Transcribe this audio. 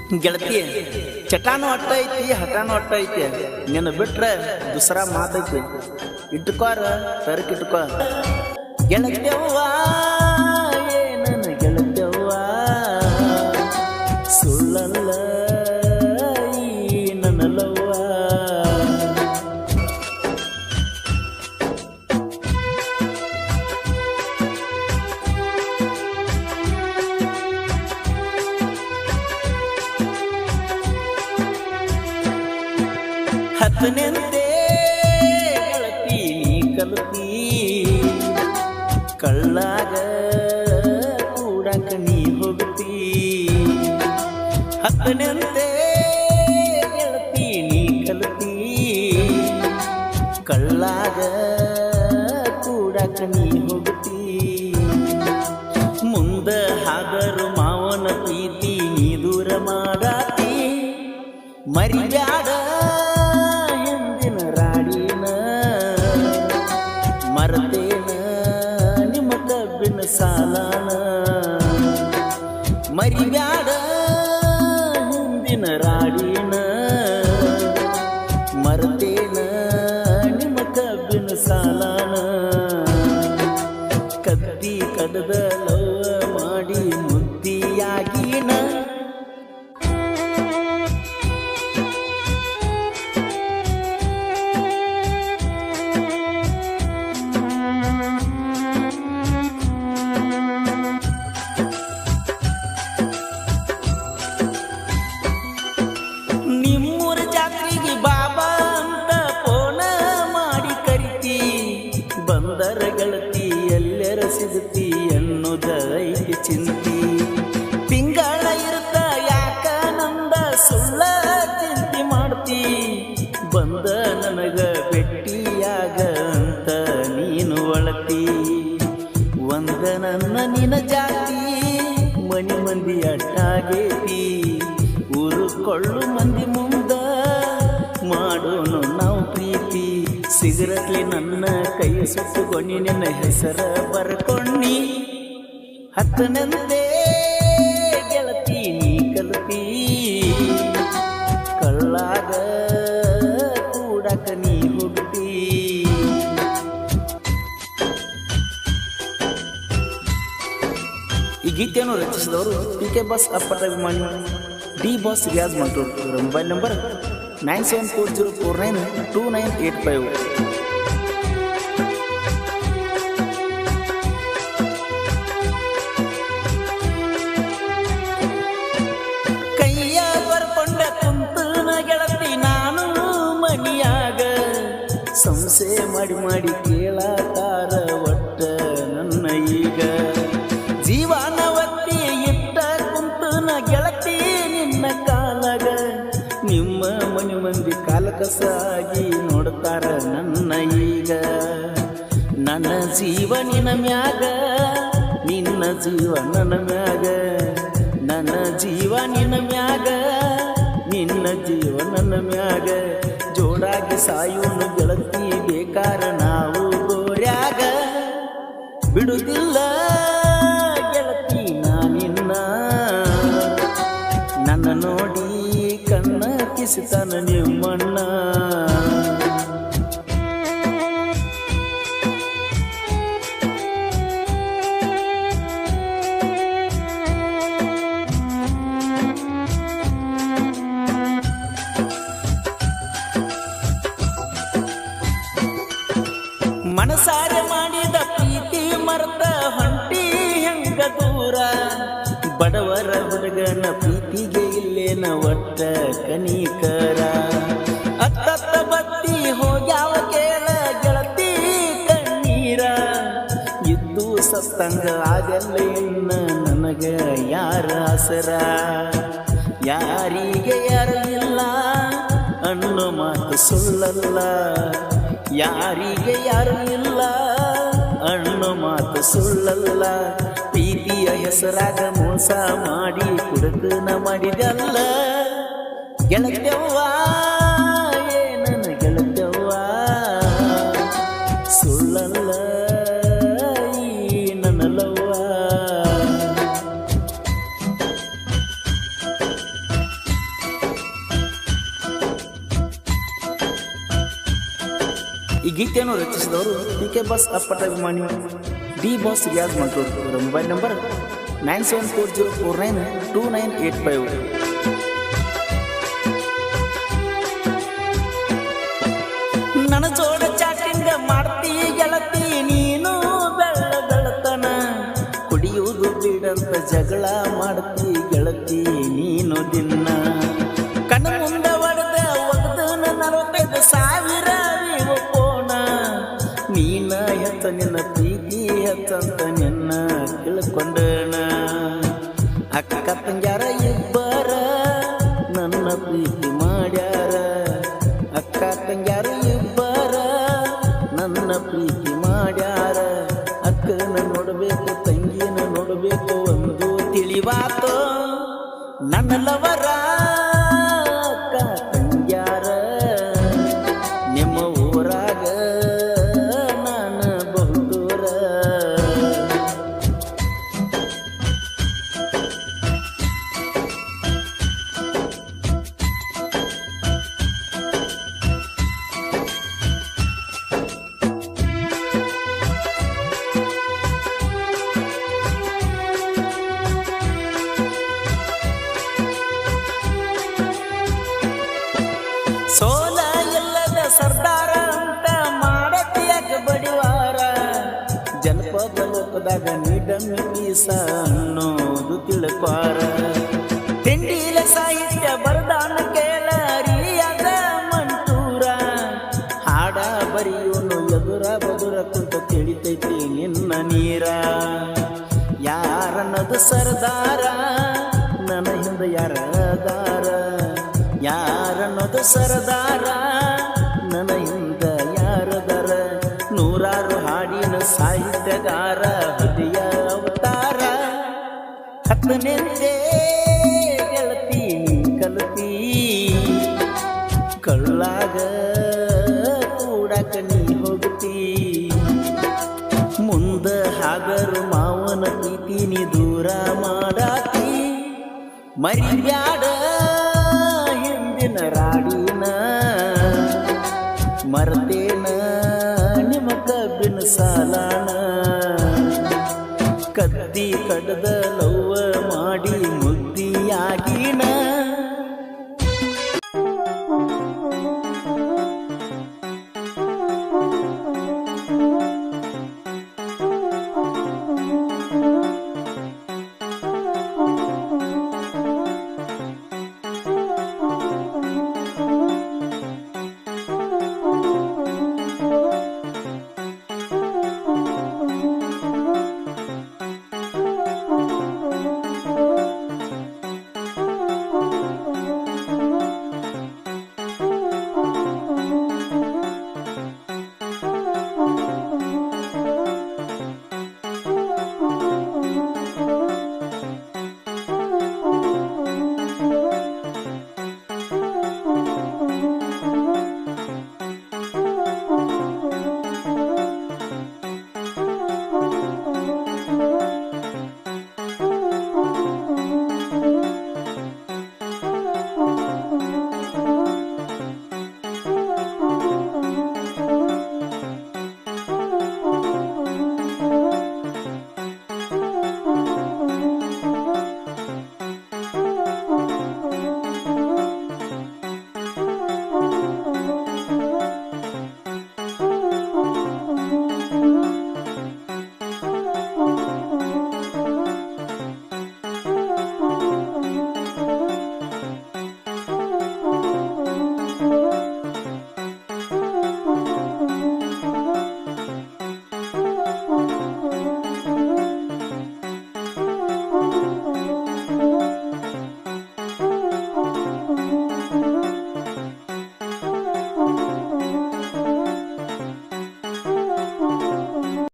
ಗೆಳತಿ ಚಟಾನು ಅಟ್ಟ ಐತಿ ಹಠಾನು ಅಟ್ಟ ಐತಿ ನಿನ್ನ ಬಿಟ್ರೆ ದುಸರಾ ಮಾತೈತಿ ಇಟ್ಕೋರ ತರಕಿಟ್ಕೋ ಗೆಳತ್ಯವ್ವ ನನ್ನ ಗೆಳತ್ಯವ್ವ ಸುಳ್ಳಲ್ಲ ಈ ನನ್ನ ಲವ್ವ ಹತ್ತನೆಂತೆ ಗೆಳತಿ ನೀ ಕಲತಿ ಕಳ್ಳಾಗ ಕೂಡಕ ನೀ ಹೋಗತಿ ಹತ್ತನೆಂತೆ ಗೆಳತಿ ನೀ ಕಲತಿ ಕಳ್ಳಾಗ ಕೂಡಕ ನೀ ಹೋಗತಿ ಮುಂದ ಹಾದರು ಮಾವನ ಪ್ರೀತಿ ನೀ ದೂರ ಮಾಡಾತಿ ಮರಿಬ್ಯಾಡ ಮರತೇನ ನಿಮ್ಮ ಕಬ್ಬಿನ ಸಾಲಾನ ಮರಿಬ್ಯಾಡ ಹಿಂದಿನ ರಾಡಿನ ಮರತೇನ ನಿಮ್ಮ ಕಬ್ಬಿನ ಸಾಲಾನ ಕತ್ತಿ ಕಡದ ಲವ್ವ ಮಾಡಿ ಮುದ್ದಿಯಾಗಿನ ನಿಮ್ಮೂರ ಜಾತ್ರೆಗೆ ಬಾಬಾ ಅಂತ ಫೋನ ಮಾಡಿ ಕರಿತಿ ಬಂದರ ಗೆಳತಿ ಎಲ್ಲರ ಸಿಗುತ್ತಿ ಅನ್ನೋದ ಐತಿ ಚಿಂತಿ ತಿಂಗಳ ಇರುತ್ತ ಯಾಕ ನಂದ ಸುಳ್ಳ ಚಿಂತೆ ಮಾಡ್ತಿ ಬಂದ ನನಗ ಭೆಟ್ಟಿಯಾಗ ಅಂತ ನೀನು ಒಳತಿ ಒಂದ ನನ್ನ ನಿನ ಜಾತಿ ಮನಿ ಮಂದಿ ಅಟ್ಟಾಗೇತಿ ಊರುಕೊಳ್ಳು ಮಂದಿ ಮುಂದ ಮಾಡೋನು ನಾವು ಪ್ರೀತಿ ಸಿಗರಟ್ಲಿ ನನ್ನ ಕೈ ಸುಟ್ಟುಕೊಂಡು ನಿನ್ನ ಹೆಸರ ಬರ್ಕೊಂಡಿ ಹತ್ತನಂತೆ ಗೆಳತಿ ನೀ ಕಲತಿ ಕಳ್ಳಾಗ ಕೂಡಕ ನೀ ಹೋಗ್ತಿ ಈ ಗೀತೆಯನ್ನು ರಚಿಸಿದವರು PK ಬಾಸ್ ಅಪ್ಪಟ ಅಭಿಮಾನಿ ಡಿ ಬಾಸ್ ರಿಯಾಜ್ ಮಂಟೂರ್. ಇವರ ಮೊಬೈಲ್ ನಂಬರ್ 9740492985. ಕೈಯ ಬರ್ಕೊಂಡ ಕುಂತನ ಗೆಳತಿ ನಾನು ಮನಿಯಾಗ ಸಂಸೆ ಮಾಡಿ ಮಾಡಿ ಕೇಳತಾರ ಒಟ್ಟ ನನ್ನ ಈಗ ಜೀವನವತ್ತಿ ಇಟ್ಟ ಕುಂತನ ಗೆಳತಿ ನಿನ್ನ ಕಾಲಗ ನಿಮ್ಮ ಮನೆ ಮಂದಿ ಕಾಲಕಸಾಗಿ ನೋಡ್ತಾರ ನನ್ನ ಈಗ ನನ್ನ ಜೀವ ನಿನ್ನ ಮ್ಯಾಗ ನಿನ್ನ ಜೀವ ನನ್ನ ಮ್ಯಾಗ ನನ್ನ ಜೀವ ನಿನ್ನ ಮ್ಯಾಗ ನಿನ್ನ ಜೀವ ನನ್ನ ಮ್ಯಾಗ ಜೋಡಾಗಿ ಸಾಯೋನು ಗೆಳತಿ ಬೇಕಾರ ನಾವು ಗೋರ್ಯಾಗ ಬಿಡುದಿಲ್ಲ ಗೆಳತಿ ನಾನಿನ್ನ ನನ್ನ ನೋಡಿ ಕಣ್ಣ ಕಿಸಿತನ ನಿಮ್ಮಣ್ಣ ಮನಸಾರೆ ಮಾಡಿದ ಪ್ರೀತಿ ಮರ್ತ ಹೊಂಟಿ ಹೆಂಗ ದೂರ ಬಡವರ ಹುಡುಗನ ಪ್ರೀತಿಗೆ ಇಲ್ಲೇನ ಒಟ್ಟ ಕನಿಕರ ಅತ್ತತ್ತ ಬತ್ತಿ ಹೋಗ್ಯಾವ ಕೇಳ ಗೆಳತಿ ಕಣ್ಣೀರ ಇದ್ದು ಸತ್ತಂಗ ಆಗಲ್ಲ ಇನ್ನ ನನಗ ಯಾರ ಆಸರ ಯಾರಿಗೆ ಯಾರು ಇಲ್ಲ ಅನ್ನೋ ಮಾತು ಸುಳ್ಳಲ್ಲ ಯಾರಿಗೆ ಯಾರು ಇಲ್ಲ ಅನ್ನೋ ಮಾತು ಸುಳ್ಳಲ್ಲ ಪ್ರೀತಿಯ ಹೆಸರಾಗ ಮೋಸ ಮಾಡಿ ಕುಡುಕನ ಮಾಡಿದಲ್ಲ ಗೆಳತ್ಯವ್ವ ನನ್ನ ಗೆಳತ್ಯವ್ವ ಸುಳ್ಳಲ್ಲ ಈ ನನ್ನ ಲವ್ವ ಈ ಗೀತೆಯನ್ನು ರಚಿಸಿದವರು ಪಿಕೆ ಬಾಸ್ ಅಪ್ಪಟ ಅಭಿಮಾನಿ ಡಿ ಬಾಸ್ ರಿಯಾಜ್ ಮಂಟೂರ್. ಇವರ ಮೊಬೈಲ್ ನಂಬರ್ 9740492985. ನನ್ನ ಜೋಡ ಚಾಟಿಂಗ್ ಮಾಡ್ತೀ ಗೆಳತಿ ನೀನು ಬೆಳ್ಳ ಬೆಳತನ, ಕುಡಿಯುವುದು ಬಿಡಂತ ಜಗಳ ಮಾಡ್ತೀ ಗೆಳತಿ ನೀನು ದಿನ. ಕಣ್ಣ ಮುಂದೆ ಒಡೆದ ಒಗ್ದನ 45,000 ಒಪ್ಪೋಣ, ನೀನ ಹೆಚ್ಚ ನಿನ್ನ ಪ್ರೀತಿ ಹೆಚ್ಚಂತ ನಿನ್ನ ತಿಳ್ಕೊಂಡಣ. ಅಕ್ಕ ತಂಗ್ಯಾರ ಇಬ್ಬರ ನನ್ನ ಪ್ರೀತಿ ಮಾಡ್ಯಾರ, ಅಕ್ಕ ತಂಗ್ಯಾರ ಇಬ್ಬರ ನನ್ನ ಪ್ರೀತಿ ಮಾಡ್ಯಾರ. ಅಕ್ಕನ ನೋಡಬೇಕು ತಂಗಿನ ನೋಡಬೇಕು ಒಂದು ತಿಳಿವಾತು, ನನ್ನ ಲವರ ಅಕ್ಕ ತಂಗ್ಯಾರ ನಿಮ್ಮ ಊರಾಗ ನಾನು ಬಹುದೂರ. ಸೋಲ ಇಲ್ಲದ ಸರ್ದಾರ ಅಂತ ಮಾಡತಿಯಾಗ ಬಡಿವಾರ, ಜನಪದ ಲೋಕದಾಗ ನೀಡಮ್ಮಿ ಪೀಸ ಅನ್ನೋದು ತಿಳ್ಕ್ವಾರ. ತಿಂಡಿಲ ಸಾಹಿತ್ಯ ಬರದಾನ ಕೇಳರಿಯಾದ ಮಂಟೂರ, ಹಾಡ ಬರಿಯೋನು ಎದುರ ಬದುರ ಕುಂತ ತಿಳಿತೈತಿ ನಿನ್ನ ನೀರ. ಯಾರನ್ನದು ಸರ್ದಾರ ನನ್ನ ಹಿಂದ ಯಾರದಾರ, ಯಾರನ್ನೋದು ಸರದಾರ ನನ್ನ ಹಿಂದ ಯಾರದಾರ. ನೂರಾರು ಹಾಡಿನ ಸಾಹಿತ್ಯಗಾರ ಹೃದಯ ಅವತಾರ. ಹತ್ತನೆಂದೇ ಗೆಳತಿ ನೀ ಕಲತಿ, ಕಳ್ಳಾಗ ಕೂಡಕ ನೀ ಹೋಗತಿ. ಮುಂದ ಹಾಗರು ಮಾವನ ಪ್ರೀತಿ ನೀ ದೂರ ಮಾಡಾತಿ. ಮರಿಬ್ಯಾಡ ಹಿಂದಿನ ರಾಡಿನ, ಮರ್ತೇನ ನಿಮ್ಮ ಕಬ್ಬಿನ ಸಾಲಾನ. ಕದ್ದಿ ಕಡದ ಲವ್ವ ಮಾಡಿ ಮುದ್ದಿಯಾಗಿನ,